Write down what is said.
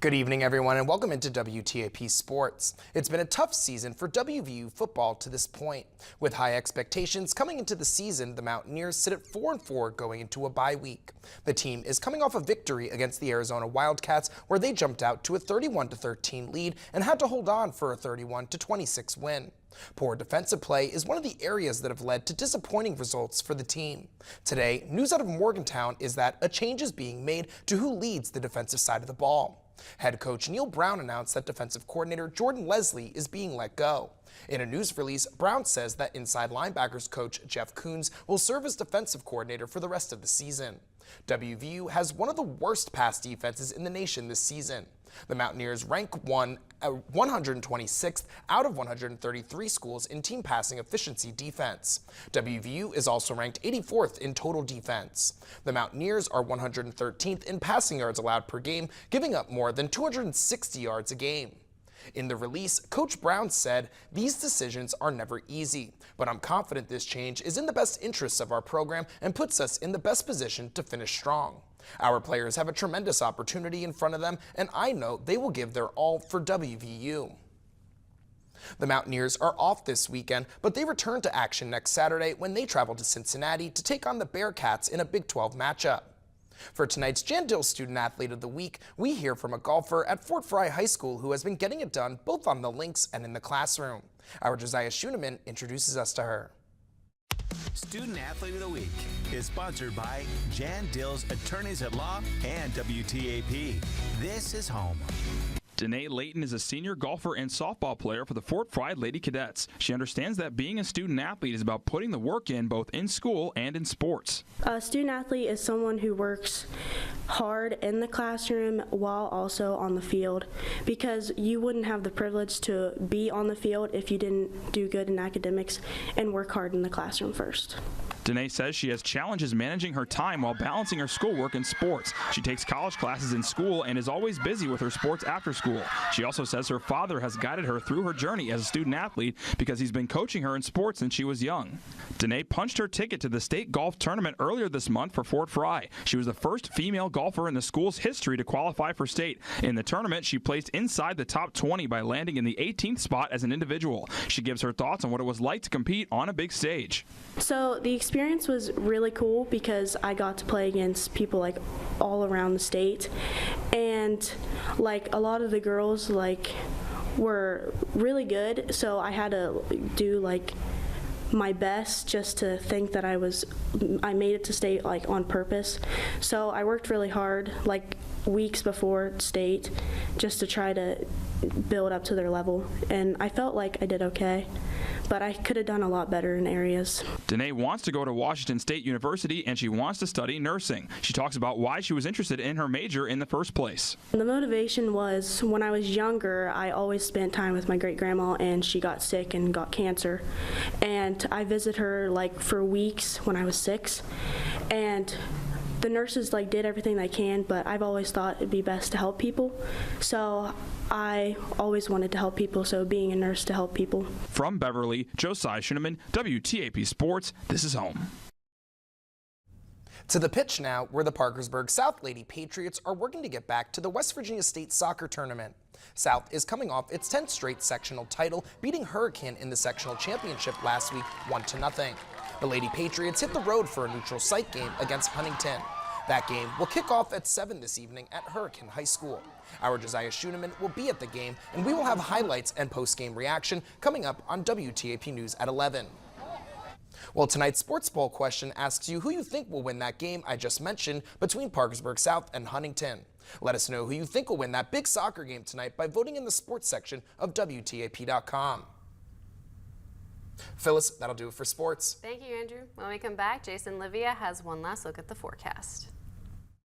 Good evening, everyone, and welcome into WTAP Sports. It's been a tough season for WVU football to this point. With high expectations coming into the season, the Mountaineers sit at 4-4 going into a bye week. The team is coming off a victory against the Arizona Wildcats, where they jumped out to a 31-13 lead and had to hold on for a 31-26 win. Poor defensive play is one of the areas that have led to disappointing results for the team. Today, news out of Morgantown is that a change is being made to who leads the defensive side of the ball. Head coach Neil Brown announced that defensive coordinator Jordan Leslie is being let go. In a news release, Brown says that inside linebackers coach Jeff Coons will serve as defensive coordinator for the rest of the season. WVU has one of the worst pass defenses in the nation this season. The Mountaineers rank 126th out of 133 schools in team passing efficiency defense. WVU is also ranked 84th in total defense. The Mountaineers are 113th in passing yards allowed per game, giving up more than 260 yards a game. In the release, Coach Brown said, "These decisions are never easy, but I'm confident this change is in the best interests of our program and puts us in the best position to finish strong. Our players have a tremendous opportunity in front of them, and I know they will give their all for WVU." The Mountaineers are off this weekend, but they return to action next Saturday when they travel to Cincinnati to take on the Bearcats in a Big 12 matchup. For tonight's Jan Dill Student Athlete of the Week, we hear from a golfer at Fort Fry High School who has been getting it done both on the links and in the classroom. Our Josiah Schuneman introduces us to her. Student Athlete of the Week is sponsored by Jan Dill's Attorneys at Law and WTAP. This is home. Danae Layton is a senior golfer and softball player for the Fort Fry Lady Cadets. She understands that being a student athlete is about putting the work in both in school and in sports. A student athlete is someone who works hard in the classroom while also on the field, because you wouldn't have the privilege to be on the field if you didn't do good in academics and work hard in the classroom first. Danae says she has challenges managing her time while balancing her schoolwork and sports. She takes college classes in school and is always busy with her sports after school. She also says her father has guided her through her journey as a student athlete because he's been coaching her in sports since she was young. Danae punched her ticket to the state golf tournament earlier this month for Fort Fry. She was the first female golfer in the school's history to qualify for state. In the tournament, she placed inside the top 20 by landing in the 18th spot as an individual. She gives her thoughts on what it was like to compete on a big stage. So the experience was really cool because I got to play against people like all around the state, and like a lot of the girls like were really good, so I had to do like my best just to think that I made it to state like on purpose. So I worked really hard like weeks before state just to try to build up to their level, and I felt like I did okay, but I could have done a lot better in areas. Danae wants to go to Washington State University and she wants to study nursing. She talks about why she was interested in her major in the first place. The motivation was when I was younger, I always spent time with my great-grandma, and she got sick and got cancer. And I visited her like for weeks when I was 6. And the nurses like did everything they can, but I've always thought it'd be best to help people. So I always wanted to help people, so being a nurse to help people. From Beverly, Josiah Schuneman, WTAP Sports, this is home. To the pitch now, where the Parkersburg South Lady Patriots are working to get back to the West Virginia State Soccer Tournament. South is coming off its 10th straight sectional title, beating Hurricane in the sectional championship last week 1-0. The Lady Patriots hit the road for a neutral site game against Huntington. That game will kick off at 7 this evening at Hurricane High School. Our Josiah Schuneman will be at the game, and we will have highlights and post-game reaction coming up on WTAP News at 11. Well, tonight's Sports Bowl question asks you who you think will win that game I just mentioned between Parkersburg South and Huntington. Let us know who you think will win that big soccer game tonight by voting in the sports section of WTAP.com. Phyllis, that'll do it for sports. Thank you, Andrew. When we come back, Jason Livia has one last look at the forecast.